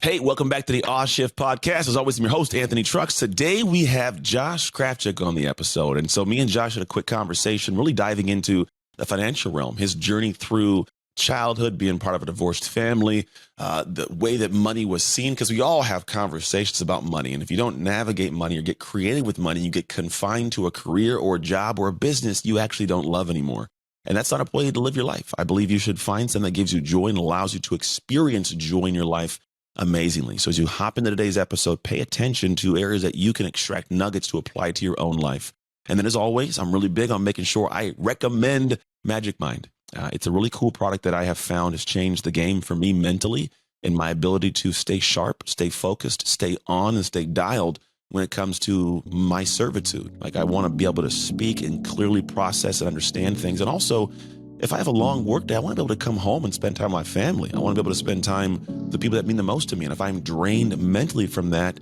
Hey, welcome back to the Awe Shift podcast. As always, I'm your host, Anthony Trucks. Today, we have Josh Krafchick on the episode. And so me and Josh had a quick conversation, really diving into the financial realm, his journey through childhood, being part of a divorced family, the way that money was seen, because we all have conversations about money. And if you don't navigate money or get creative with money, you get confined to a career or a job or a business you actually don't love anymore. And that's not a way to live your life. I believe you should find something that gives you joy and allows you to experience joy in your life amazingly. So as you hop into today's episode, pay attention to areas that you can extract nuggets to apply to your own life. And then as always, I'm really big on making sure I recommend Magic Mind. It's a really cool product that I have found has changed the game for me mentally and my ability to stay sharp, stay focused, stay on, and stay dialed when it comes to my servitude. Like I want to be able to speak and clearly process and understand things. And also, if I have a long work day, I want to be able to come home and spend time with my family. I want to be able to spend time with the people that mean the most to me. And if I'm drained mentally from that,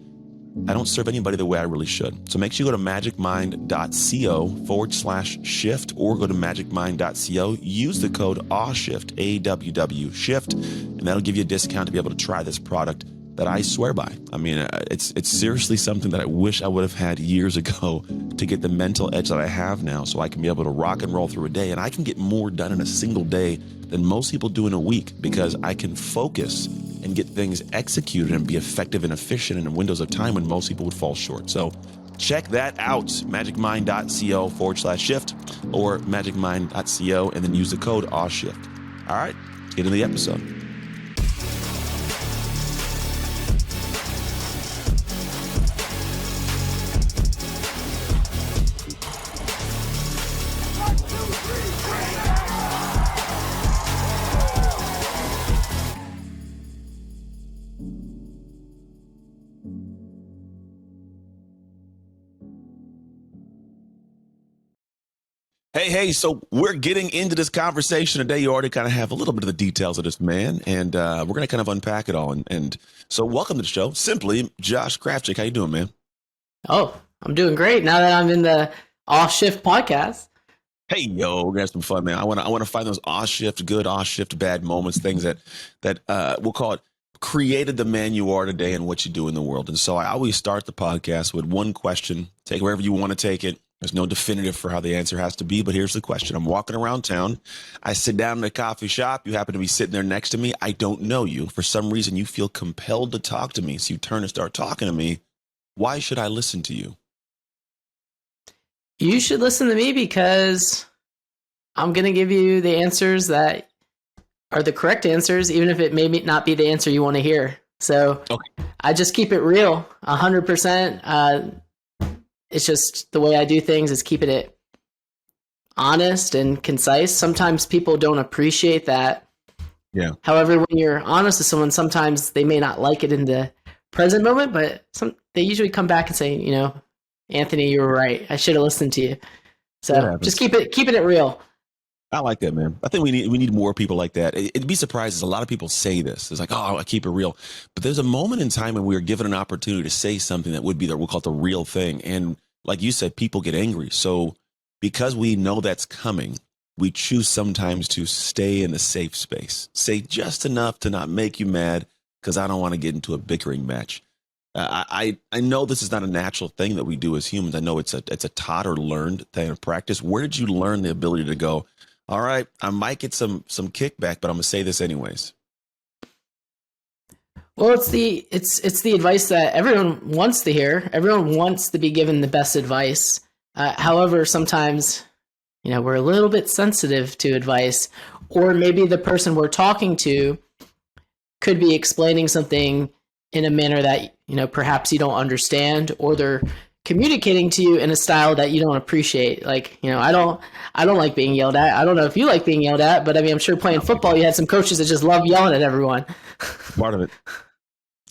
I don't serve anybody the way I really should. So make sure you go to magicmind.co/shift or go to magicmind.co. Use the code AWSHIFT, AWW shift, and that'll give you a discount to be able to try this product that I swear by. I mean, it's seriously something that I wish I would have had years ago to get the mental edge that I have now so I can be able to rock and roll through a day. And I can get more done in a single day than most people do in a week because I can focus and get things executed and be effective and efficient in windows of time when most people would fall short. So check that out, magicmind.co/shift or magicmind.co, and then use the code AWSHIFT. All right, let's get into the episode. Hey, so we're getting into this conversation today. You already kind of have a little bit of the details of this man, and we're going to kind of unpack it all. And so welcome to the show. Simply, Josh Krafchick. How you doing, man? Oh, I'm doing great now that I'm in the Off Shift podcast. Hey, yo, we're going to have some fun, man. I want to find those off shift, good, off shift, bad moments, things that we'll call it created the man you are today and what you do in the world. And so I always start the podcast with one question. Take wherever you want to take it. There's no definitive for how the answer has to be, but here's the question. I'm walking around town. I sit down in a coffee shop. You happen to be sitting there next to me. I don't know you. For some reason, you feel compelled to talk to me. So you turn and start talking to me. Why should I listen to you? You should listen to me because I'm going to give you the answers that are the correct answers, even if it may not be the answer you want to hear. So okay. I just keep it real, 100%. It's just the way I do things is keeping it honest and concise. Sometimes people don't appreciate that. Yeah. However, when you're honest with someone, sometimes they may not like it in the present moment, but they usually come back and say, you know, Anthony, you were right. I should have listened to you. So just keeping it real. I like that, man. I think we need more people like that. It'd be surprised. A lot of people say this. It's like, oh, I keep it real. But there's a moment in time when we are given an opportunity to say something that would be we'll call it the real thing. And like you said, people get angry. So because we know that's coming, we choose sometimes to stay in the safe space. Say just enough to not make you mad because I don't want to get into a bickering match. I know this is not a natural thing that we do as humans. I know it's a taught or learned thing of practice. Where did you learn the ability to go, all right, I might get some kickback, but I'm gonna say this anyways? Well, it's the advice that everyone wants to hear. Everyone wants to be given the best advice. However, sometimes, you know, we're a little bit sensitive to advice, or maybe the person we're talking to could be explaining something in a manner that, you know, perhaps you don't understand, or they're communicating to you in a style that you don't appreciate. Like, you know, I don't like being yelled at. I don't know if you like being yelled at, but I mean, I'm sure playing football, you had some coaches that just love yelling at everyone. Part of it.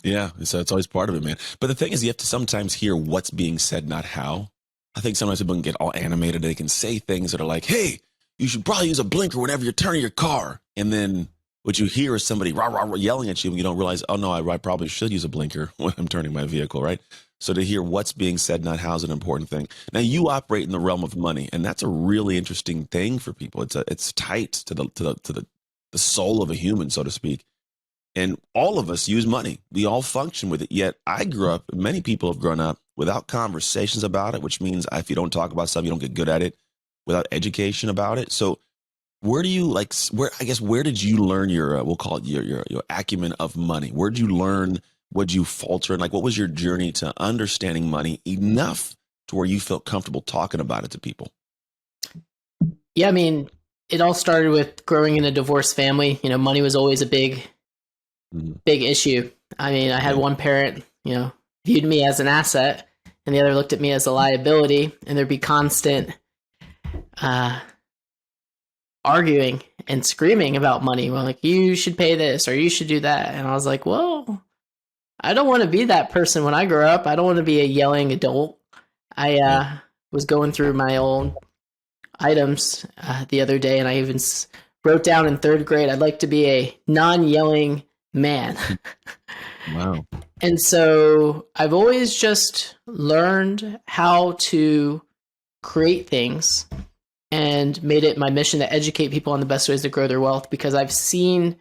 Yeah. So it's always part of it, man. But the thing is, you have to sometimes hear what's being said, not how. I think sometimes people can get all animated. They can say things that are like, hey, you should probably use a blinker whenever you're turning your car. And then what you hear is somebody rah, rah, rah, yelling at you, and you don't realize, oh, no, I probably should use a blinker when I'm turning my vehicle, right? So to hear what's being said, not how, is an important thing. Now, you operate in the realm of money, and that's a really interesting thing for people. It's tight to the soul of a human, so to speak. And all of us use money. We all function with it. Yet I grew up, many people have grown up without conversations about it, which means if you don't talk about stuff, you don't get good at it, without education about it. So where do you where did you learn your, we'll call it your acumen of money? Where did you learn, what you falter? And like, what was your journey to understanding money enough to where you felt comfortable talking about it to people? Yeah, I mean, it all started with growing in a divorced family. Money was always a big issue. I mean, I had one parent, viewed me as an asset, and the other looked at me as a liability, and there'd be constant arguing and screaming about money. Well, like, you should pay this or you should do that. And I was like, well, I don't want to be that person when I grow up. I don't want to be a yelling adult. I was going through my own items the other day, and I even wrote down in third grade, I'd like to be a non-yelling man. Wow. And so I've always just learned how to create things and made it my mission to educate people on the best ways to grow their wealth, because I've seen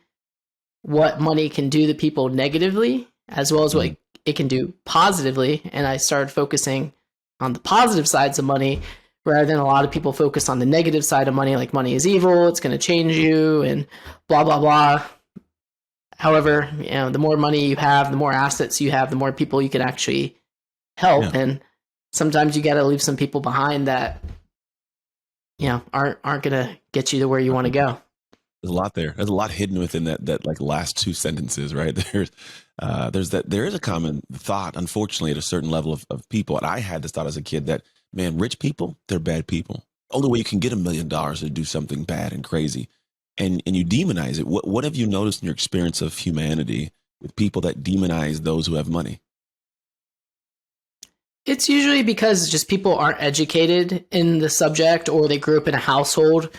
what money can do to people negatively as well as what it can do positively. And I started focusing on the positive sides of money rather than a lot of people focus on the negative side of money, like money is evil, it's going to change you, and blah, blah, blah. However, the more money you have, the more assets you have, the more people you can actually help. Yeah. And sometimes you got to leave some people behind that, aren't going to get you to where you want to go. There's a lot there. There's a lot hidden within that like last two sentences, right? There is a common thought, unfortunately, at a certain level of people. And I had this thought as a kid that, man, rich people, they're bad people. Only way you can get $1 million to do something bad and crazy. And you demonize it. What have you noticed in your experience of humanity with people that demonize those who have money? It's usually because just people aren't educated in the subject, or they grew up in a household.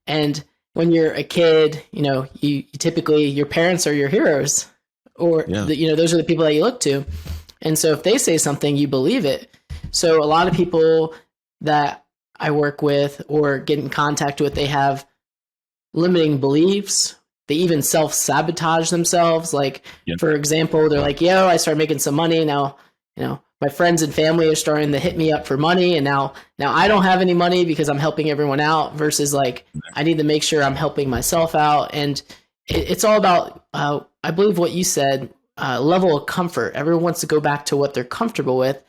And when you're a kid, you typically, your parents are your heroes, or those are the people that you look to. And so if they say something, you believe it. So a lot of people that I work with or get in contact with, they have limiting beliefs. They even self-sabotage themselves. Like, for example, they're like, I started making some money. Now, my friends and family are starting to hit me up for money. And now I don't have any money because I'm helping everyone out, versus like, I need to make sure I'm helping myself out. And it's all about, I believe what you said, level of comfort. Everyone wants to go back to what they're comfortable with.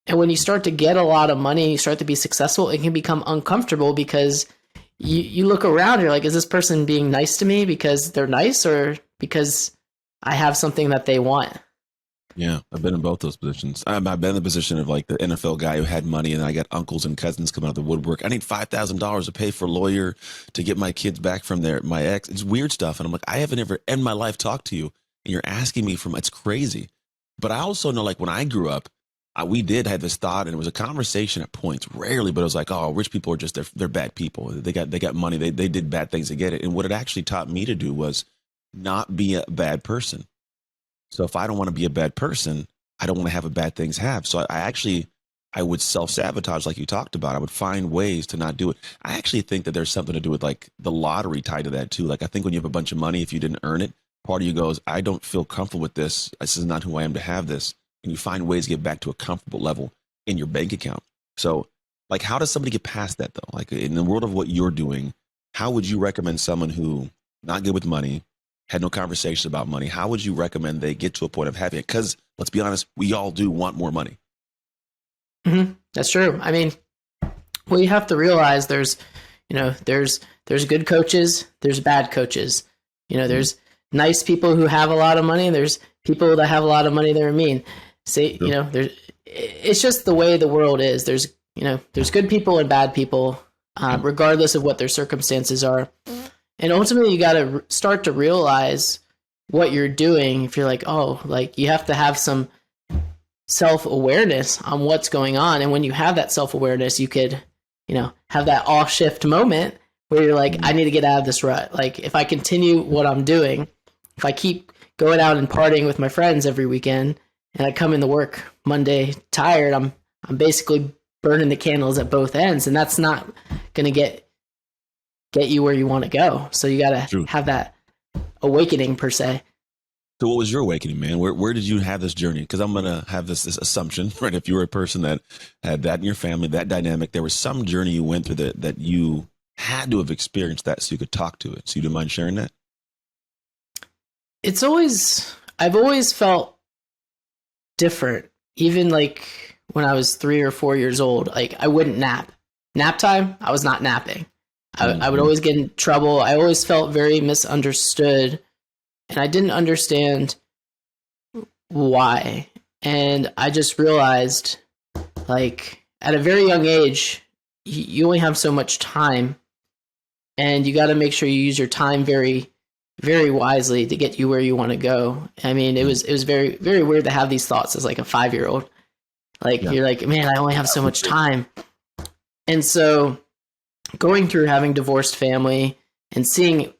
And when you start to get a lot of money, you start to be successful, it can become uncomfortable, because you look around, you're like, is this person being nice to me because they're nice, or because I have something that they want? Yeah, I've been in both those positions. I've been in the position of like the NFL guy who had money, and I got uncles and cousins coming out of the woodwork. I need $5,000 to pay for a lawyer to get my kids back from my ex. It's weird stuff. And I'm like, I haven't ever in my life talked to you, and you're asking me it's crazy. But I also know, like, when I grew up, we did have this thought, and it was a conversation at points, rarely, but it was like, oh, rich people are just, they're bad people. They got money. They did bad things to get it. And what it actually taught me to do was not be a bad person. So if I don't want to be a bad person, I don't want to have a bad things have. So I would self-sabotage, like you talked about. I would find ways to not do it. I actually think that there's something to do with like the lottery tied to that too. Like, I think when you have a bunch of money, if you didn't earn it, part of you goes, I don't feel comfortable with this. This is not who I am to have this. And you find ways to get back to a comfortable level in your bank account. So like, how does somebody get past that though? Like, in the world of what you're doing, how would you recommend someone who not good with money, had no conversations about money, how would you recommend they get to a point of having it? Because let's be honest, we all do want more money. Mm-hmm. That's true. I mean, well, you have to realize there's good coaches, there's bad coaches. There's nice people who have a lot of money, there's people that have a lot of money that are mean. It's just the way the world is. There's good people and bad people, regardless of what their circumstances are. And ultimately, you got to start to realize what you're doing. If you're like, you have to have some self-awareness on what's going on. And when you have that self-awareness, you could, have that off shift moment where you're like, I need to get out of this rut. Like, if I continue what I'm doing, if I keep going out and partying with my friends every weekend, and I come into work Monday tired, I'm basically burning the candles at both ends, and that's not going to get you where you want to go. So you got to have that awakening, per se. So what was your awakening, man? Where did you have this journey? Because I'm going to have this assumption, right? If you were a person that had that in your family, that dynamic, there was some journey you went through that you had to have experienced that so you could talk to it. So you don't mind sharing that? I've always felt different. Even like when I was 3 or 4 years old, like I wouldn't nap. Nap time, I was not napping. I would always get in trouble. I always felt very misunderstood, and I didn't understand why. And I just realized, like, at a very young age, you only have so much time, and you got to make sure you use your time very, very wisely to get you where you want to go. I mean, it was very, very weird to have these thoughts as like a 5-year-old. Like, you're like, man, I only have so much time. And so going through having divorced family and seeing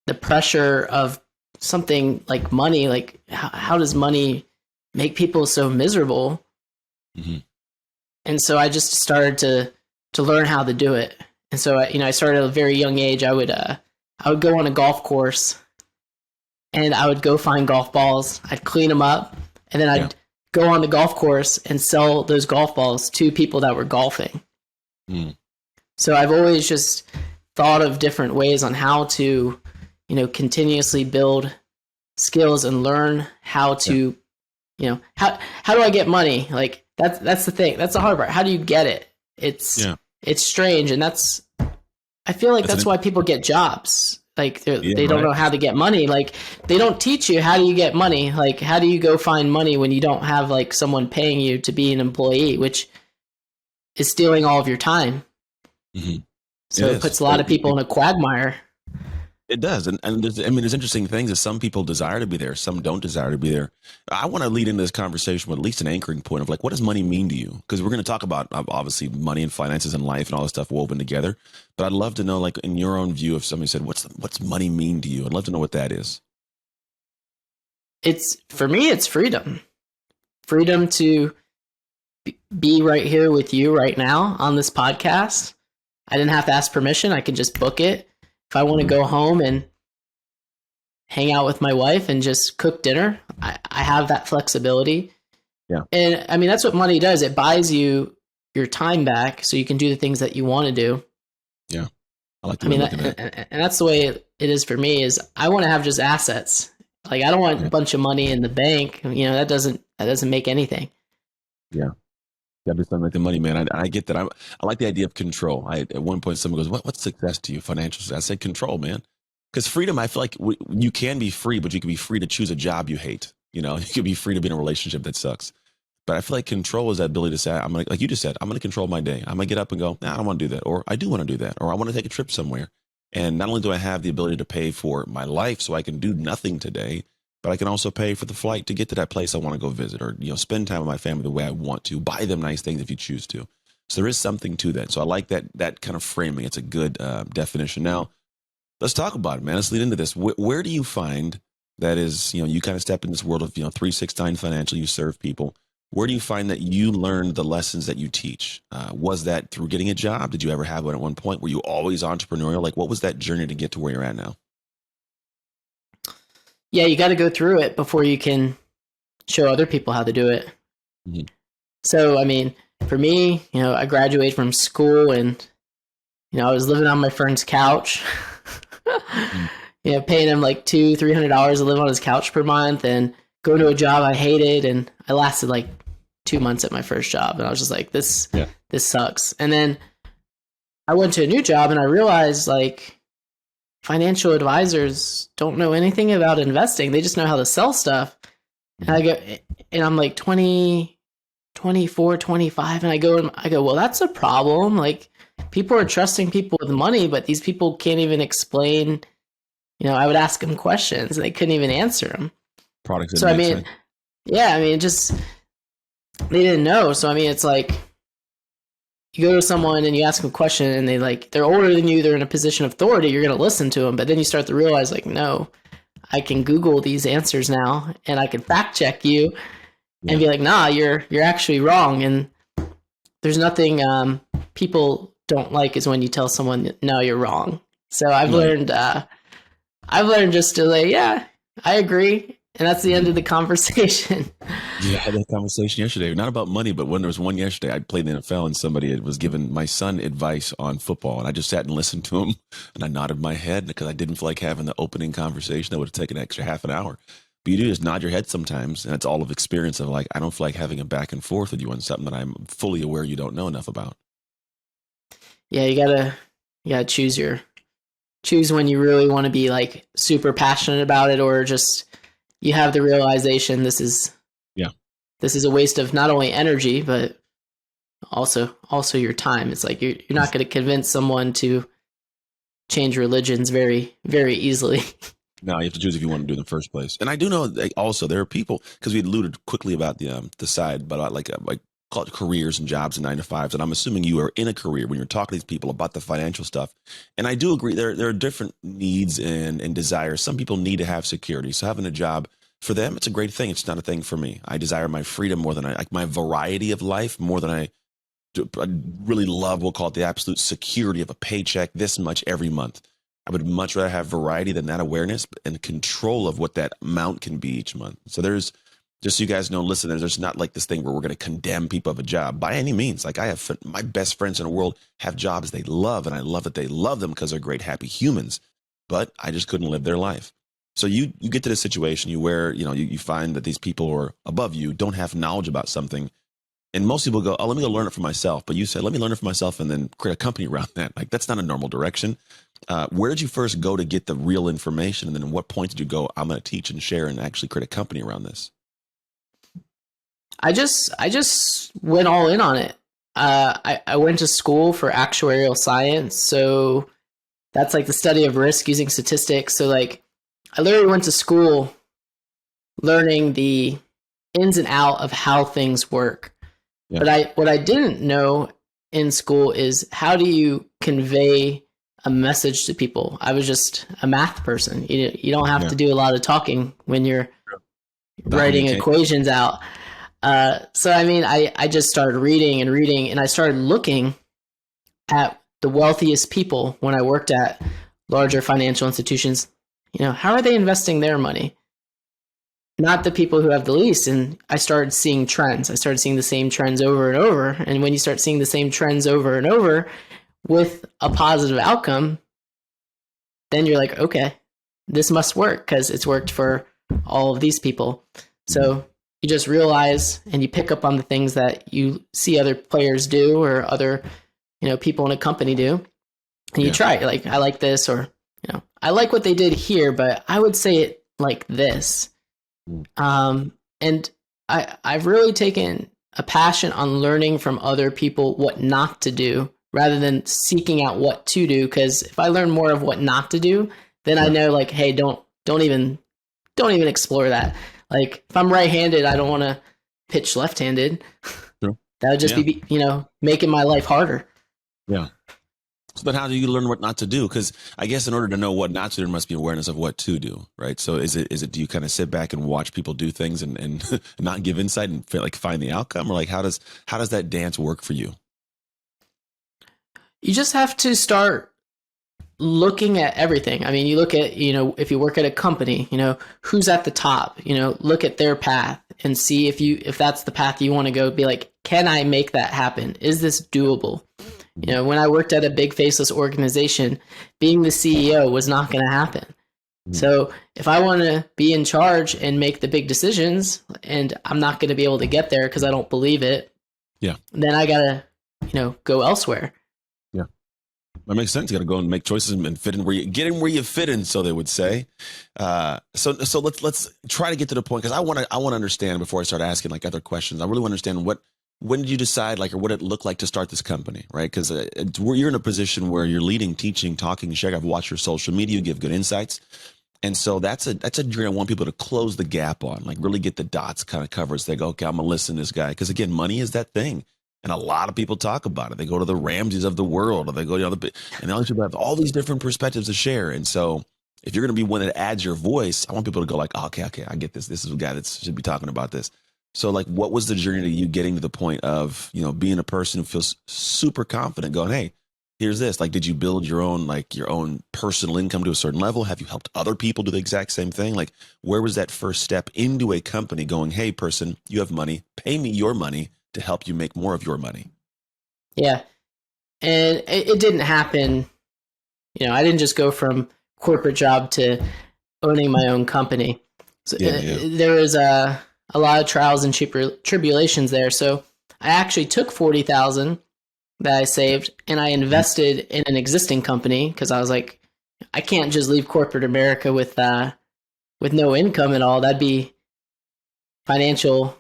the pressure of something like money, like how does money make people so miserable? Mm-hmm. And so I just started to learn how to do it. And so I started at a very young age. I would go on a golf course, and I would go find golf balls. I'd clean them up, and then I'd go on the golf course and sell those golf balls to people that were golfing. Mm. So I've always just thought of different ways on how to, continuously build skills and learn how to, how do I get money? Like that's the thing. That's the hard part. How do you get it? It's strange. And I feel like that's why people get jobs. Like they don't know how to get money. Like they don't teach you, how do you get money? Like how do you go find money when you don't have like someone paying you to be an employee, which is stealing all of your time. Mm-hmm. So it puts a lot of people in a quagmire. It does. And there's interesting things that some people desire to be there. Some don't desire to be there. I want to lead into this conversation with at least an anchoring point of like, what does money mean to you? Because we're going to talk about obviously money and finances and life and all this stuff woven together. But I'd love to know, like in your own view, if somebody said, what's money mean to you? I'd love to know what that is. For me, it's freedom. Freedom to be right here with you right now on this podcast. I didn't have to ask permission. I could just book it. If I want to go home and hang out with my wife and just cook dinner, I have that flexibility. Yeah. And I mean, that's what money does. It buys you your time back so you can do the things that you want to do. Yeah. I like that. And that's the way it is for me, is I want to have just assets. Like I don't want a bunch of money in the bank. That doesn't make anything. Yeah. Got to do something like the money, man. I get that. I like the idea of control. At one point, someone goes, what's success to you? Financial success. I said control, man. Because freedom, I feel like you can be free, but you can be free to choose a job you hate. You can be free to be in a relationship that sucks. But I feel like control is that ability to say, I'm going to, like you just said, I'm going to control my day. I'm going to get up and go, nah, I don't want to do that. Or I do want to do that. Or I want to take a trip somewhere. And not only do I have the ability to pay for my life so I can do nothing today, but I can also pay for the flight to get to that place I want to go visit, or, spend time with my family the way I want to, buy them nice things if you choose to. So there is something to that. So I like that kind of framing. It's a good definition. Now, let's talk about it, man. Let's lead into this. Where do you find that is, you kind of step in this world of, 369 Financial, you serve people. Where do you find that you learn the lessons that you teach? Was that through getting a job? Did you ever have one at one point? Were you always entrepreneurial? Like, what was that journey to get to where you're at now? Yeah, you got to go through it before you can show other people how to do it. Mm-hmm. So, I mean, for me, I graduated from school and, I was living on my friend's couch, paying him like $200-$300 to live on his couch per month and go to a job I hated. And I lasted like 2 months at my first job. And I was just like, this sucks. And then I went to a new job and I realized like, financial advisors don't know anything about investing. They just know how to sell stuff. And I'm like 20, 24, 25. And I go, well, that's a problem. Like people are trusting people with money, but these people can't even explain, I would ask them questions and they couldn't even answer them. Products. So, just, they didn't know. So, it's like, you go to someone and you ask them a question and they're older than you, they're in a position of authority, you're going to listen to them. But then you start to realize like, no, I can Google these answers now and I can fact check you and be like, nah, you're actually wrong. And there's nothing people don't like is when you tell someone, no, you're wrong. So I've learned just to like, yeah, I agree. And that's the end of the conversation. Yeah, I had that conversation yesterday. Not about money, but when there was one yesterday, I played in the NFL and somebody was giving my son advice on football. And I just sat and listened to him and I nodded my head because I didn't feel like having the opening conversation that would have taken an extra half an hour. But you do just nod your head sometimes. And it's all of experience of like, I don't feel like having a back and forth with you on something that I'm fully aware you don't know enough about. Yeah, you gotta choose when you really want to be like super passionate about it, or just you have the realization Yeah. this is a waste of not only energy but also your time. It's like you're not going to convince someone to change religions very very easily. No, you have to choose if you want to do it in the first place. And I do know that also there are people, because we alluded quickly about the side, but like call it careers and jobs and 9 to 5s. And I'm assuming you are in a career when you're talking to these people about the financial stuff. And I do agree there are different needs and desires. Some people need to have security. So having a job for them, it's a great thing. It's not a thing for me. I desire my freedom more than I like my variety of life more than I really love. We'll call it the absolute security of a paycheck this much every month. I would much rather have variety than that awareness and control of what that amount can be each month. So there's, just so you guys know, listeners, there's not like this thing where we're going to condemn people of a job by any means. Like I have my best friends in the world have jobs they love, and I love that they love them because they're great, happy humans. But I just couldn't live their life. So you get to the situation you find that these people who are above you don't have knowledge about something. And most people go, oh, let me go learn it for myself. But you said, let me learn it for myself and then create a company around that. Like that's not a normal direction. Where did you first go to get the real information? And then at what point did you go, I'm going to teach and share and actually create a company around this? I just went all in on it. I went to school for actuarial science, so that's like the study of risk using statistics. So like I literally went to school learning the ins and out of how things work. Yeah. But what I didn't know in school is how do you convey a message to people. I was just a math person. You don't have to do a lot of talking when you're writing equations out. So I mean, I just started reading and reading, and I started looking at the wealthiest people when I worked at larger financial institutions. How are they investing their money? Not the people who have the least. And I started seeing trends. I started seeing the same trends over and over. And when you start seeing the same trends over and over with a positive outcome, then you're like, okay, this must work because it's worked for all of these people. So you just realize and you pick up on the things that you see other players do or other, people in a company do. And you try it. Like, I like this, or, I like what they did here, but I would say it like this. And I've really taken a passion on learning from other people what not to do rather than seeking out what to do. Because if I learn more of what not to do, then I know like, hey, don't even explore that. Like if I'm right-handed, I don't want to pitch left-handed. Sure. That would just be, making my life harder. Yeah. So then how do you learn what not to do? Because I guess in order to know what not to do, there must be awareness of what to do, right? So is it do you kind of sit back and watch people do things and not give insight and feel like find the outcome? Or like how does that dance work for you? You just have to start looking at everything. I mean, you look at, if you work at a company, who's at the top, look at their path and see if that's the path you want to go, be like, can I make that happen? Is this doable? When I worked at a big faceless organization, being the CEO was not going to happen. So if I want to be in charge and make the big decisions and I'm not going to be able to get there because I don't believe it, then I got to, go elsewhere. That makes sense. You got to go and make choices and fit in where you fit in, so they would say. So let's try to get to the point, because I want to understand before I start asking like other questions. I really want to understand when did you decide, like, or what it looked like to start this company, right? Because you're in a position where you're leading, teaching, talking, sharing. I've watched your social media, you give good insights, and so that's a journey I want people to close the gap on, like really get the dots kind of covered. So they go, okay, I'm gonna listen to this guy, because again, money is that thing. And a lot of people talk about it. They go to the Ramses of the world, or they go, and all these people have all these different perspectives to share. And so if you're going to be one that adds your voice, I want people to go like, oh, okay, I get this. This is a guy that should be talking about this. So like, what was the journey to you getting to the point of, being a person who feels super confident going, hey, here's this, like, did you build your own personal income to a certain level? Have you helped other people do the exact same thing? Like, where was that first step into a company going, hey, person, you have money, pay me your money to help you make more of your money? Yeah. And it didn't happen. I didn't just go from corporate job to owning my own company. So there was a lot of trials and tribulations there. So I actually took 40,000 that I saved and I invested in an existing company because I was like, I can't just leave corporate America with no income at all. That'd be financial,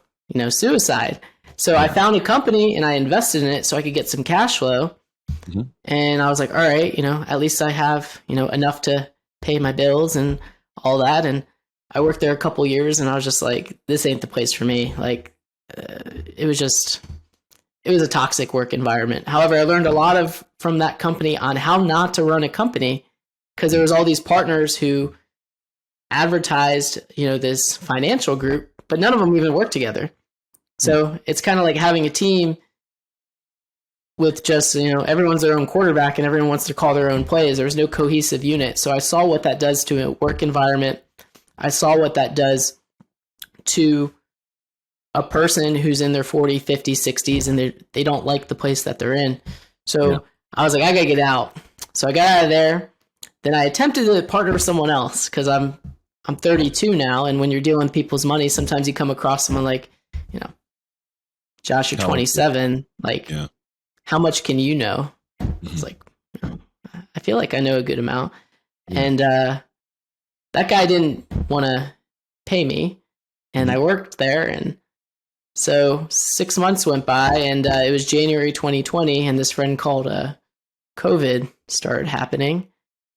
suicide. So I found a company and I invested in it so I could get some cash flow. Mm-hmm. And I was like, all right, at least I have, enough to pay my bills and all that. And I worked there a couple years and I was just like, this ain't the place for me. Like, it was a toxic work environment. However, I learned a lot from that company on how not to run a company because there was all these partners who advertised, this financial group, but none of them even worked together. So it's kind of like having a team with just, everyone's their own quarterback and everyone wants to call their own plays. There's no cohesive unit. So I saw what that does to a work environment. I saw what that does to a person who's in their 40s, 50s, 60s, and they don't like the place that they're in. So I was like, I got to get out. So I got out of there. Then I attempted to partner with someone else because I'm 32 now. And when you're dealing with people's money, sometimes you come across someone like, Josh, you're 27. Like, how much can you know? It's like, I feel like I know a good amount. And that guy didn't want to pay me. And I worked there. And so 6 months went by and it was January 2020. And this friend called COVID started happening.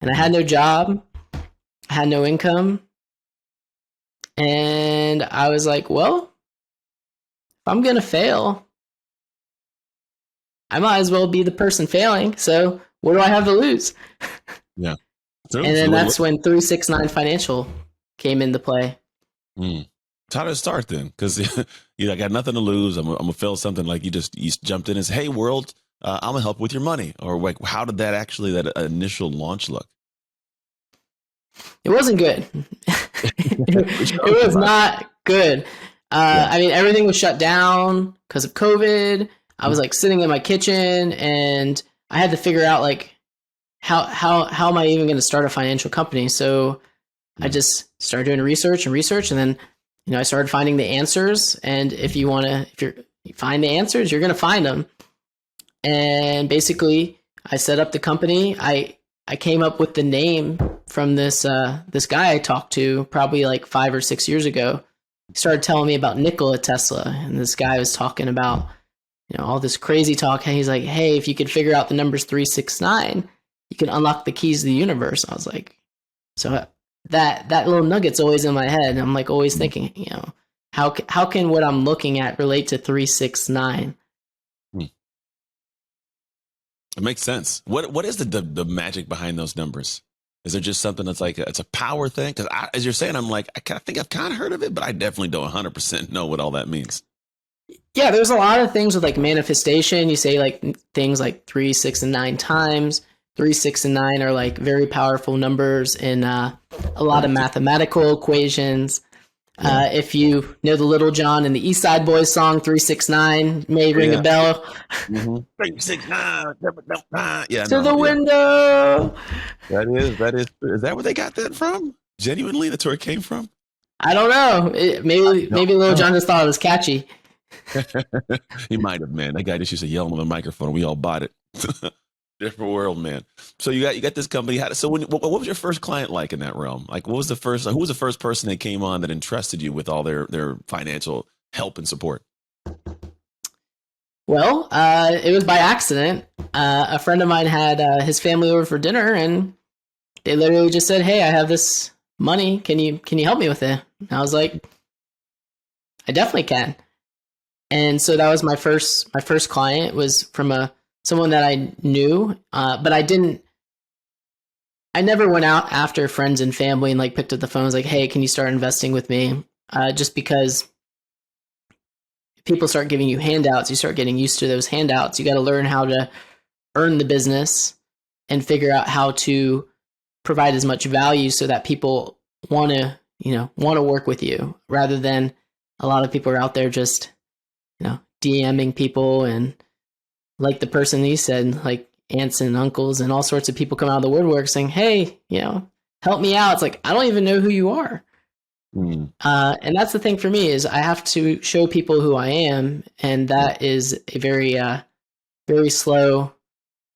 And I had no job. I had no income. And I was like, well, if I'm going to fail, I might as well be the person failing. So what do I have to lose? Yeah. And then that's when 369 Financial came into play. So how did it start then? Because I got nothing to lose. I'm going to fail something. Like you jumped in and said, hey, world, I'm going to help with your money. Or like, how did that initial launch look? It wasn't good. It was not good. I mean, everything was shut down because of COVID. I was like sitting in my kitchen and I had to figure out like, how am I even going to start a financial company? So I just started doing research. And then, I started finding the answers. And if you find the answers, you're going to find them. And basically I set up the company. I came up with the name from this guy I talked to probably like 5 or 6 years ago. He started telling me about Nikola Tesla. And this guy was talking about, all this crazy talk. And he's like, hey, if you could figure out the numbers 369, you can unlock the keys to the universe. I was like, so that little nugget's always in my head. I'm like always thinking, how can what I'm looking at relate to 369? It makes sense. What is the magic behind those numbers? Is there just something that's like it's a power thing? Because as you're saying, I'm like I think I've kind of heard of it, but I definitely don't 100% know what all that means. Yeah, there's a lot of things with like manifestation. You say like things like 3, 6, and 9 times. 3, 6, and 9 are like very powerful numbers in a lot of mathematical equations. If you know the Little John and the East Side Boys song 369 may ring a bell. 369, yeah, to the window. That is. Is that where they got that from? Genuinely, that's where it came from. I don't know. Maybe Little John just thought it was catchy. He might have, man. That guy just used to yell on the microphone. We all bought it. Different world, man. So you got this company. So what was your first client like in that realm? Like, who was the first person that came on that entrusted you with all their financial help and support? Well, it was by accident. A friend of mine had his family over for dinner, and they literally just said, "Hey, I have this money. Can you help me with it?" And I was like, "I definitely can." And so that was my first client was from someone that I knew, but I never went out after friends and family and like picked up the phone. I was like, hey, can you start investing with me? Just because people start giving you handouts, you start getting used to those handouts. You got to learn how to earn the business and figure out how to provide as much value so that people want to work with you, rather than a lot of people are out there just, DMing people, and like the person you said, like aunts and uncles and all sorts of people come out of the woodwork saying, hey, help me out. It's like, I don't even know who you are. And that's the thing for me, is I have to show people who I am. And that is a very, very slow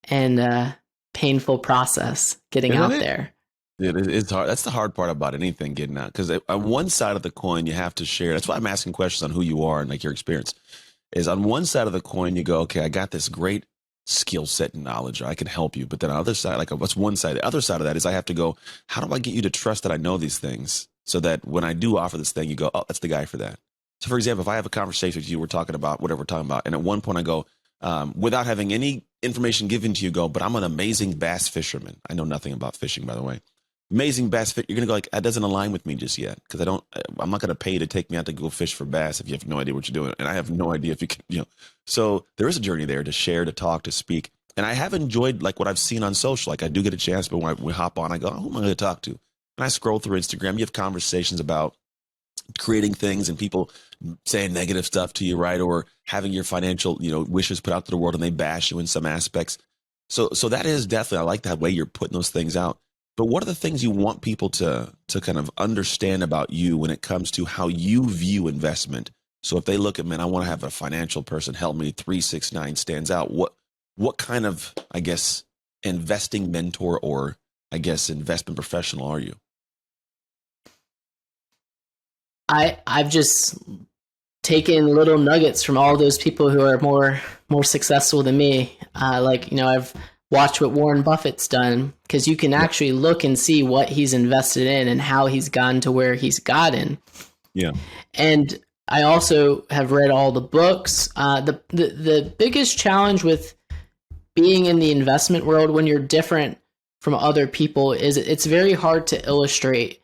and painful process getting out there. It's hard. That's the hard part about anything, getting out. Because on one side of the coin, you have to share. That's why I'm asking questions on who you are and like your experience. Is on one side of the coin, you go, okay, I got this great skill set and knowledge, or I can help you. But then on the other side, like what's one side? The other side of that is I have to go, how do I get you to trust that I know these things, so that when I do offer this thing, you go, oh, that's the guy for that. So for example, if I have a conversation with you, we're talking about whatever we're talking about. And at one point I go, without having any information given to you, go, but I'm an amazing bass fisherman. I know nothing about fishing, by the way. Amazing bass fish. You're going to go like, that doesn't align with me just yet. Cause I'm not going to pay you to take me out to go fish for bass if you have no idea what you're doing. And I have no idea if you can, so there is a journey there to share, to talk, to speak. And I have enjoyed like what I've seen on social. Like I do get a chance, but when we hop on, I go, oh, who am I going to talk to? And I scroll through Instagram. You have conversations about creating things and people saying negative stuff to you, right? Or having your financial, wishes put out to the world, and they bash you in some aspects. So that is definitely, I like that way you're putting those things out. But what are the things you want people to kind of understand about you when it comes to how you view investment? So if they look at, man, I want to have a financial person help me, 369 stands out. What kind of, I guess, investing mentor, or I guess investment professional are you? I've just taken little nuggets from all those people who are more successful than me. I've watched what Warren Buffett's done, because you can actually look and see what he's invested in and how he's gotten to where he's gotten. Yeah. And I also have read all the books. The biggest challenge with being in the investment world when you're different from other people is it's very hard to illustrate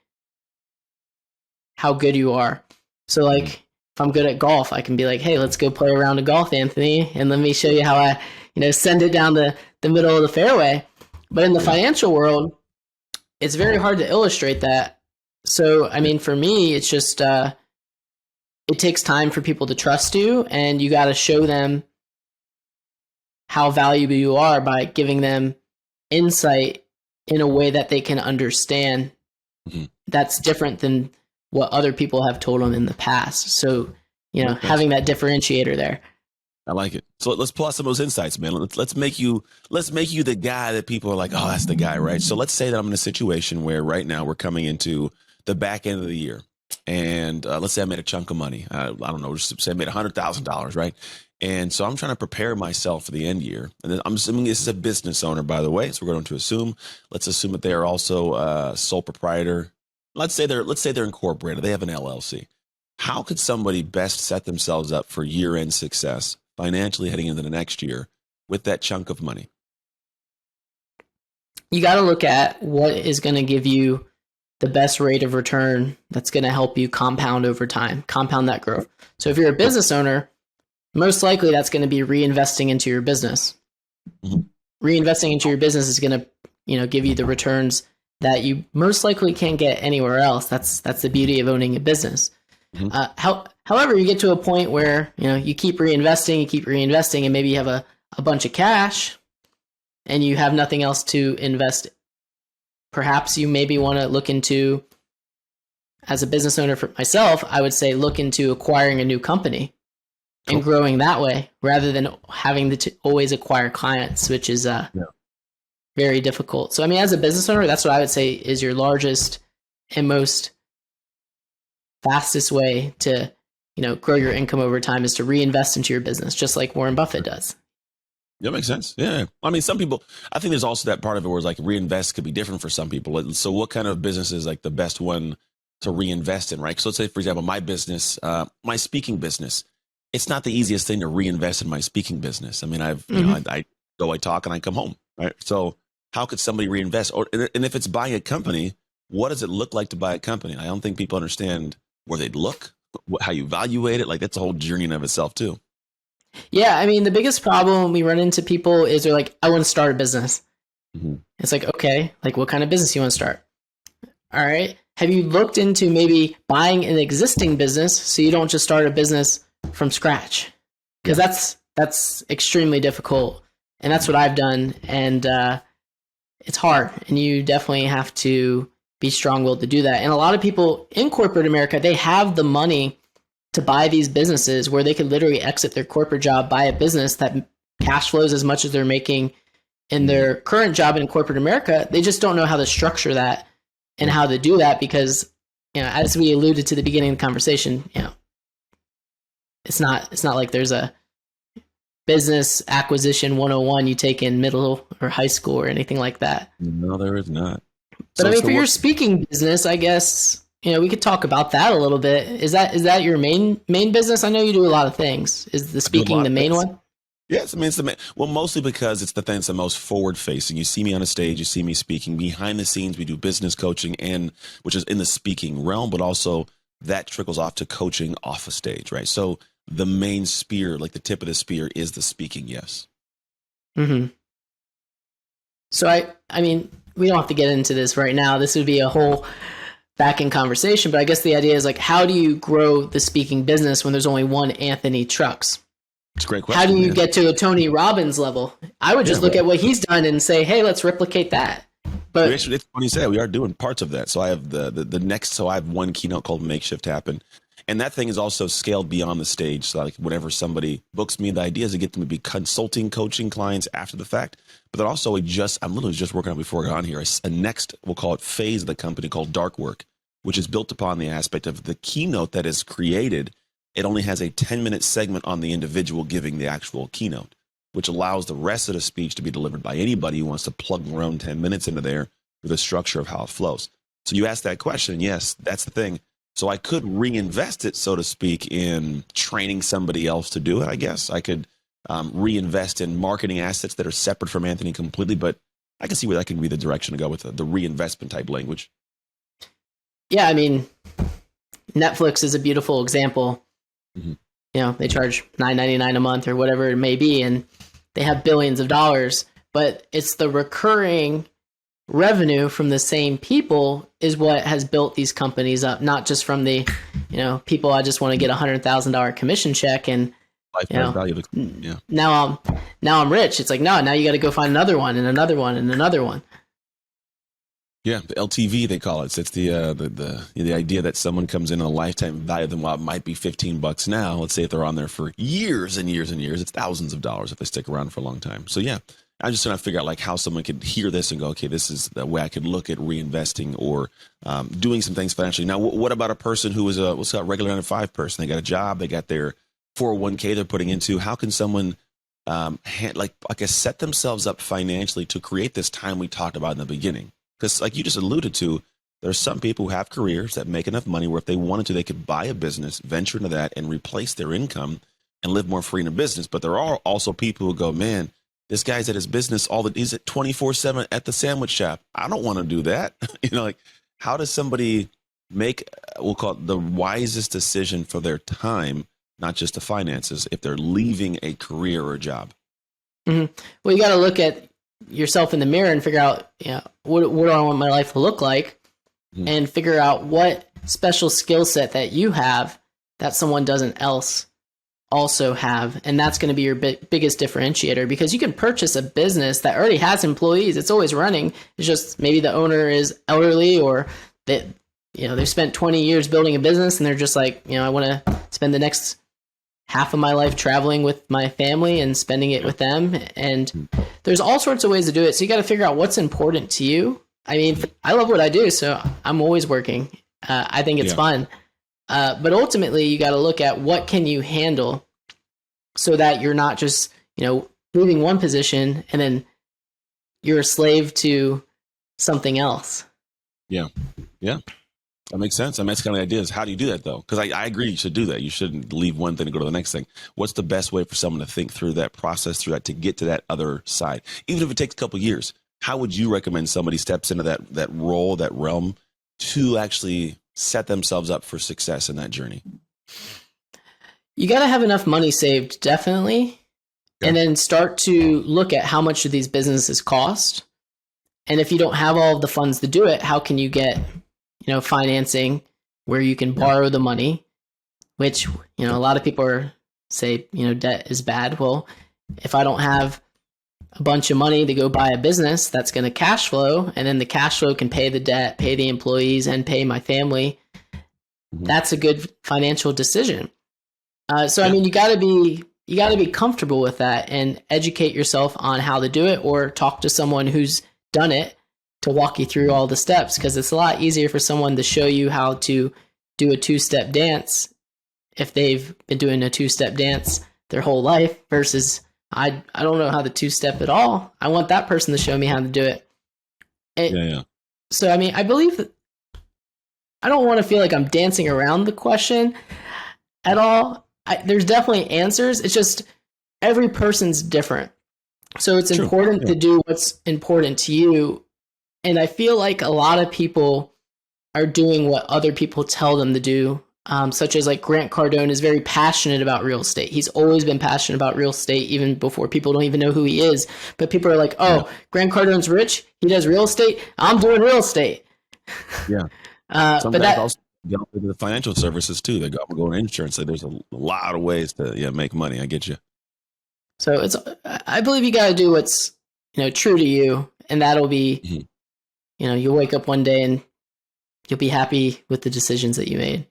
how good you are. So like, if I'm good at golf, I can be like, hey, let's go play a round of golf, Anthony, and let me show you how I, send it down the middle of the fairway. But in the financial world, it's very hard to illustrate that. So, I mean, for me, it's just, it takes time for people to trust you, and you got to show them how valuable you are by giving them insight in a way that they can understand. That's different than what other people have told them in the past. So, having that differentiator there. I like it. So let's pull out some of those insights, man. Let's make you the guy that people are like, oh, that's the guy, right? So let's say that I'm in a situation where right now we're coming into the back end of the year, and let's say I made a chunk of money. I don't know, just say I made $100,000, right? And so I'm trying to prepare myself for the end year. And I'm assuming this is a business owner, by the way. So we're going to assume. Let's assume that they are also a sole proprietor. Let's say they're incorporated. They have an LLC. How could somebody best set themselves up for year-end success financially heading into the next year with that chunk of money? You got to look at what is going to give you the best rate of return that's going to help you compound over time, compound that growth. So if you're a business owner, most likely that's going to be reinvesting into your business. Reinvesting into your business is going to, give you the returns that you most likely can't get anywhere else. That's the beauty of owning a business. However, you get to a point where, you keep reinvesting, and maybe you have a bunch of cash and you have nothing else to invest. Perhaps you maybe want to look into, as a business owner for myself, I would say look into acquiring a new company and growing that way, rather than having to always acquire clients, which is very difficult. So, I mean, as a business owner, that's what I would say is your largest and most fastest way to, grow your income over time, is to reinvest into your business, just like Warren Buffett does. That makes sense. Yeah. I mean, some people, I think there's also that part of it where it's like reinvest could be different for some people. So what kind of business is like the best one to reinvest in, right? So let's say, for example, my business, my speaking business, it's not the easiest thing to reinvest in my speaking business. I mean, I go, I talk, and I come home, right? So how could somebody reinvest? And if it's buying a company, what does it look like to buy a company? I don't think people understand where they'd look, how you evaluate it. Like, that's a whole journey in of itself too. Yeah, I mean, the biggest problem we run into people is they're like, I want to start a business. Mm-hmm. It's like, okay, like what kind of business you want to start? All right. Have you looked into maybe buying an existing business so you don't just start a business from scratch? Because Yeah. that's extremely difficult, and that's what I've done, and it's hard, and you definitely have to be strong-willed to do that. And a lot of people in corporate America, they have the money to buy these businesses where they could literally exit their corporate job, buy a business that cash flows as much as they're making in their current job in corporate America. They just don't know how to structure that and how to do that because, as we alluded to the beginning of the conversation, it's not like there's a business acquisition 101 you take in middle or high school or anything like that. No, there is not. But I mean, for your speaking business, I guess, we could talk about that a little bit. Is that your main business? I know you do a lot of things. Is the speaking the main one? Yes, I mean, well, mostly because it's the thing that's the most forward facing. You see me on a stage, you see me speaking. Behind the scenes, we do business coaching, which is in the speaking realm, but also that trickles off to coaching off a stage, right? So the main spear, like the tip of the spear, is the speaking. Yes. Mm-hmm. So I mean, we don't have to get into this right now. This would be a whole back-end conversation, but I guess the idea is like, how do you grow the speaking business when there's only one Anthony Trucks? It's a great question. How do you get to a Tony Robbins level? I would just look at what he's done and say, hey, let's replicate that. But actually, it's funny you say, we are doing parts of that. So I have so I have one keynote called Makeshift Happen. And that thing is also scaled beyond the stage. So like whenever somebody books me, the idea is to get them to be consulting, coaching clients after the fact. But then also I'm literally just working on before I got on here, a next, we'll call it phase of the company called Dark Work, which is built upon the aspect of the keynote that is created. It only has a 10-minute segment on the individual giving the actual keynote, which allows the rest of the speech to be delivered by anybody who wants to plug their own 10 minutes into there with a structure of how it flows. So you asked that question. Yes, that's the thing. So I could reinvest it, so to speak, in training somebody else to do it, I guess. I could reinvest in marketing assets that are separate from Anthony completely, but I can see where that can be the direction to go with the reinvestment type language. Yeah, I mean, Netflix is a beautiful example. Mm-hmm. They charge $9.99 a month or whatever it may be, and they have billions of dollars, but it's the recurring revenue from the same people is what has built these companies up, not just from the, people, I just want to get $100,000 commission check and value. Yeah. Now I'm rich. It's like, no, now you got to go find another one and another one and another one. Yeah, the LTV they call it. So it's the idea that someone comes in a lifetime value of them, while it might be $15 now. Let's say if they're on there for years and years and years, it's thousands of dollars if they stick around for a long time. So yeah, I'm just trying to figure out like how someone could hear this and go, okay, this is the way I could look at reinvesting or doing some things financially. Now, what about a person who is a regular 9-to-5 person? They got a job, they got their 401k they're putting into. How can someone set themselves up financially to create this time we talked about in the beginning? Because like you just alluded to, there's some people who have careers that make enough money where if they wanted to, they could buy a business, venture into that and replace their income and live more free in a business. But there are also people who go, man, this guy's at his business he's at 24/7 at the sandwich shop. I don't want to do that. How does somebody make, we'll call it the wisest decision for their time, not just the finances, if they're leaving a career or a job? Mm-hmm. Well, you got to look at yourself in the mirror and figure out, what do I want my life to look like, and figure out what special skill set that you have that someone doesn't else also have. And that's going to be your biggest differentiator, because you can purchase a business that already has employees. It's always running. It's just maybe the owner is elderly, or that, they've spent 20 years building a business and they're just like, I want to spend the next half of my life traveling with my family and spending it with them. And there's all sorts of ways to do it. So you got to figure out what's important to you. I mean, I love what I do, so I'm always working. I think it's fun. But ultimately, you got to look at what can you handle so that you're not just, leaving one position and then you're a slave to something else. Yeah. Yeah. That makes sense. I mean, that's kind of the idea is how do you do that though? Because I agree you should do that. You shouldn't leave one thing to go to the next thing. What's the best way for someone to think through that process, through that, to get to that other side? Even if it takes a couple of years, how would you recommend somebody steps into that role, that realm, to actually set themselves up for success in that journey? You got to have enough money saved, definitely. And Okay. then start to look at how much do these businesses cost. And if you don't have all of the funds to do it, how can you get, financing where you can Yeah. borrow the money, which, Okay. a lot of people say, debt is bad. Well, if I don't have a bunch of money to go buy a business that's going to cash flow, and then the cash flow can pay the debt, pay the employees, and pay my family, Mhm. that's a good financial decision. So I Yeah. mean, you got to be comfortable with that and educate yourself on how to do it, or talk to someone who's done it to walk you through all the steps, because it's a lot easier for someone to show you how to do a two-step dance if they've been doing a two-step dance their whole life versus I don't know how to two-step at all. I want that person to show me how to do it. Yeah. Yeah. So I mean, I believe that I don't want to feel like I'm dancing around the question at all. There's definitely answers. It's just every person's different. So it's True. important Yeah. to do what's important to you. And I feel like a lot of people are doing what other people tell them to do, such as like Grant Cardone is very passionate about real estate. He's always been passionate about real estate, even before people don't even know who he is. But people are like, Yeah. oh, Grant Cardone's rich. He does real estate. I'm doing real estate. Yeah. Some But guys that also go into the financial services too. They go into insurance. So there's a lot of ways to make money. I get you. So I believe you got to do what's, true to you. And that'll be, Mhm. you'll wake up one day and you'll be happy with the decisions that you made.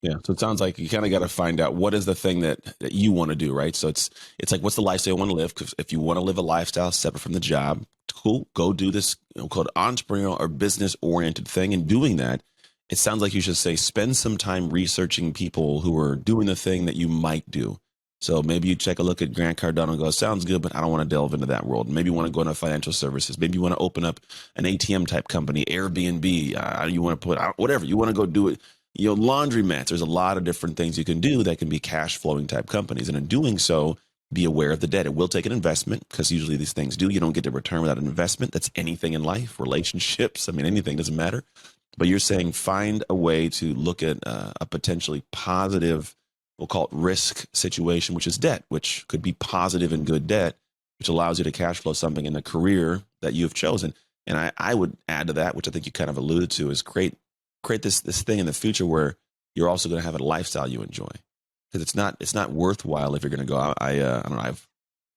Yeah. So it sounds like you kind of got to find out what is the thing that you want to do, right? So it's like, what's the lifestyle you want to live? Because if you want to live a lifestyle separate from the job, cool, go do this, called entrepreneurial or business oriented thing. And doing that, it sounds like you should say, spend some time researching people who are doing the thing that you might do. So maybe you check a look at Grant Cardone and go, sounds good, but I don't want to delve into that world. Maybe you want to go into financial services. Maybe you want to open up an ATM type company, Airbnb. You want to put out whatever you want to go do it. Laundromats. There's a lot of different things you can do that can be cash flowing type companies. And in doing so, be aware of the debt. It will take an investment, because usually these things do. You don't get the return without an investment. That's anything in life, relationships. I mean, anything doesn't matter. But you're saying find a way to look at a potentially positive, we'll call it risk situation, which is debt, which could be positive and good debt, which allows you to cash flow something in the career that you have chosen. And I would add to that, which I think you kind of alluded to, is create this thing in the future where you're also going to have a lifestyle you enjoy, because it's not worthwhile if you're going to go I don't know, I've,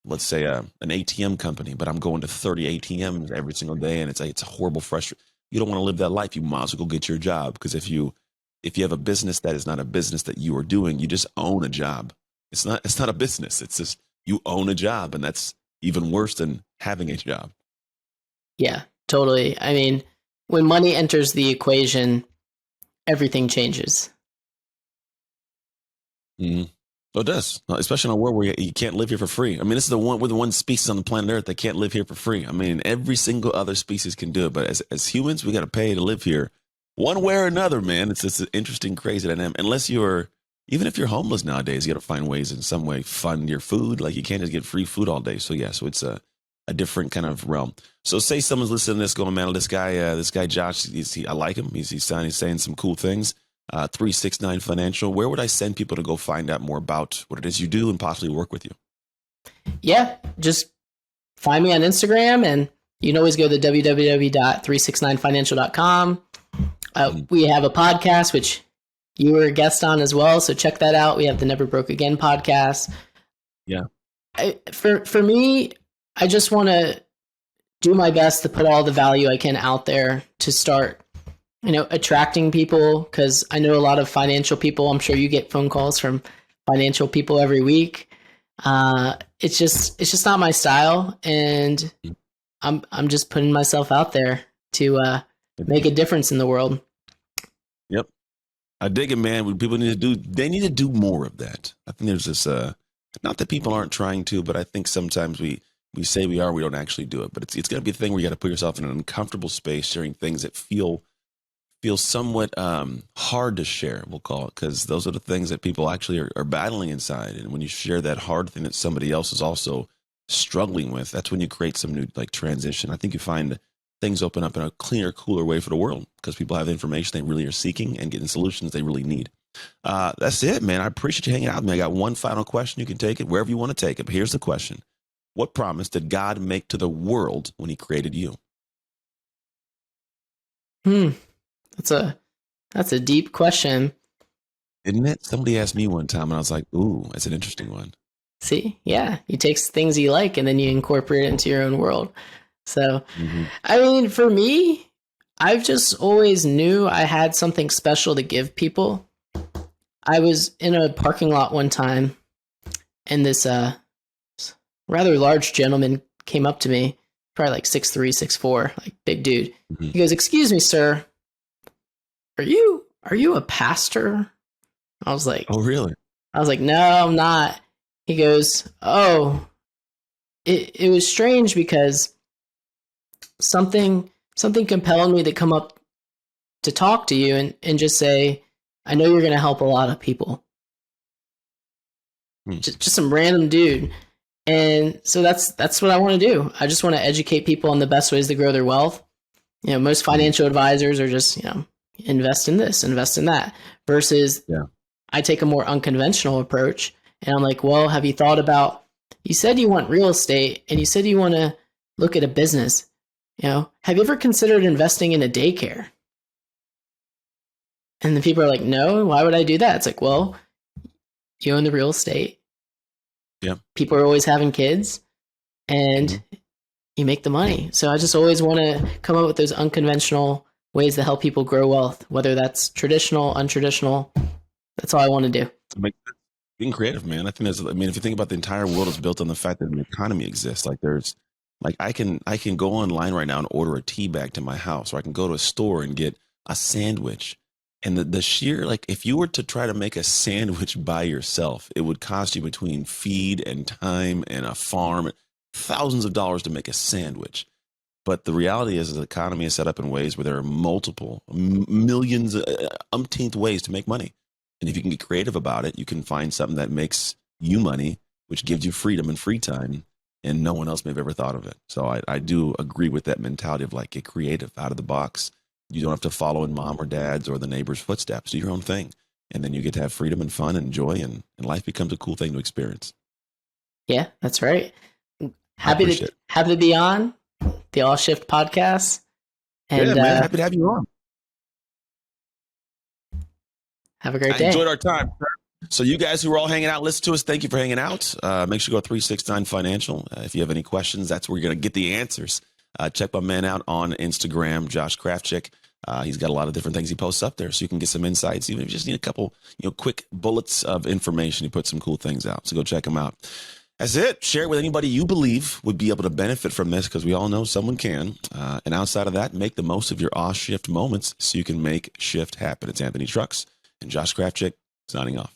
let's say an ATM company, but I'm going to 30 ATMs every single day, and it's a horrible frustration. You don't want to live that life. You might as well go get your job, because if you have a business that is not a business that you are doing, you just own a job. It's not a business. It's just you own a job, and that's even worse than having a job. Yeah, totally. I mean, when money enters the equation, everything changes. Mm-hmm. Oh, it does, especially in a world where you can't live here for free. I mean, this is we're the one species on the planet Earth that can't live here for free. I mean, every single other species can do it, but as humans, we got to pay to live here, one way or another. Man, it's just an interesting, crazy dynamic. Even if you're homeless nowadays, you got to find ways in some way fund your food. Like, you can't just get free food all day. So yeah, so it's a different kind of realm. So say someone's listening to this, going, man, this guy Josh, I like him. He's saying some cool things. 369 Financial. Where would I send people to go find out more about what it is you do and possibly work with you? Yeah, just find me on Instagram, and you can always go to www.369financial.com. Mhm. We have a podcast, which you were a guest on as well, so check that out. We have the Never Broke Again podcast. Yeah. For me, I just want to do my best to put all the value I can out there to start, attracting people, because I know a lot of financial people. I'm sure you get phone calls from financial people every week. It's just not my style, and Mhm. I'm just putting myself out there to make a difference in the world. Yep. I dig it, man. What people they need to do more of that. I think there's this, not that people aren't trying to, but I think sometimes we say we are, we don't actually do it. But it's going to be a thing where you got to put yourself in an uncomfortable space, sharing things that feel somewhat hard to share, we'll call it, because those are the things that people actually are battling inside. And when you share that hard thing that somebody else is also struggling with, that's when you create some new like transition. I think you find things open up in a cleaner, cooler way for the world, because people have information they really are seeking and getting solutions they really need. That's it, man. I appreciate you hanging out with me. I got one final question. You can take it wherever you want to take it. But here's the question. What promise did God make to the world when he created you? Hmm. That's a deep question. Isn't it? Somebody asked me one time and I was like, ooh, that's an interesting one. See, yeah, you take things you like and then you incorporate it into your own world. So, Mm-hmm. I mean, for me, I've just always knew I had something special to give people. I was in a parking lot one time and this rather large gentleman came up to me, probably like 6'3", 6'4", like big dude. Mm-hmm. He goes, "Excuse me, sir, are you a pastor?" I was like, Oh, really? "No, I'm not." He goes, "Oh, it was strange because something compelled me to come up to talk to you and just say, I know you're going to help a lot of people." Hmm. Just some random dude. And so that's what I want to do. I just want to educate people on the best ways to grow their wealth. Most financial advisors are just, invest in this, invest in that, versus Yeah. I take a more unconventional approach. And I'm like, well, have you thought about, you said you want real estate and you said you want to look at a business. Have you ever considered investing in a daycare? And the people are like, no, why would I do that? It's like, well, you own the real estate. Yeah. People are always having kids and Mm-hmm. you make the money. So I just always want to come up with those unconventional ways to help people grow wealth, whether that's traditional, untraditional. That's all I want to do. Being creative, man. I think if you think about the entire world is built on the fact that an economy exists. I can go online right now and order a tea bag to my house, or I can go to a store and get a sandwich. And the sheer, like, if you were to try to make a sandwich by yourself, it would cost you between feed and time and a farm, thousands of dollars to make a sandwich. But the reality is the economy is set up in ways where there are multiple millions, umpteenth ways to make money. And if you can get creative about it, you can find something that makes you money, which gives you freedom and free time. And no one else may have ever thought of it. So I do agree with that mentality of like, get creative out of the box. You don't have to follow in mom or dad's or the neighbor's footsteps. Do your own thing. And then you get to have freedom and fun and joy, and life becomes a cool thing to experience. Yeah, that's right. I appreciate it. Happy to be on the All Shift podcast. Yeah, And man. Happy to have you on. have a great I day. enjoyed our time. So you guys who are all hanging out, listen to us. Thank you for hanging out. Make sure you go to 369 Financial. If you have any questions, that's where you're going to get the answers. Check my man out on Instagram, Josh Krafchick. He's got a lot of different things he posts up there, so you can get some insights. Even if you just need a couple, quick bullets of information, he puts some cool things out. So go check him out. That's it. Share it with anybody you believe would be able to benefit from this, because we all know someone can. And outside of that, make the most of your off shift moments so you can make shift happen. It's Anthony Trucks and Josh Krafchick signing off.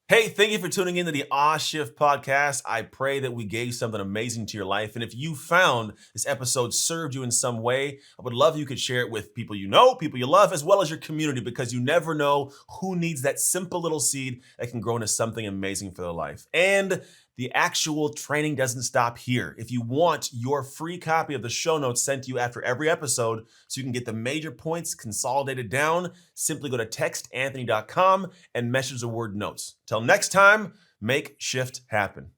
Hey, thank you for tuning in to the Shift podcast. I pray that we gave something amazing to your life. And if you found this episode served you in some way, I would love if you could share it with people you know, people you love, as well as your community, because you never know who needs that simple little seed that can grow into something amazing for their life. And the actual training doesn't stop here. If you want your free copy of the show notes sent to you after every episode so you can get the major points consolidated down, simply go to textanthony.com and message the word notes. Till next time, make shift happen.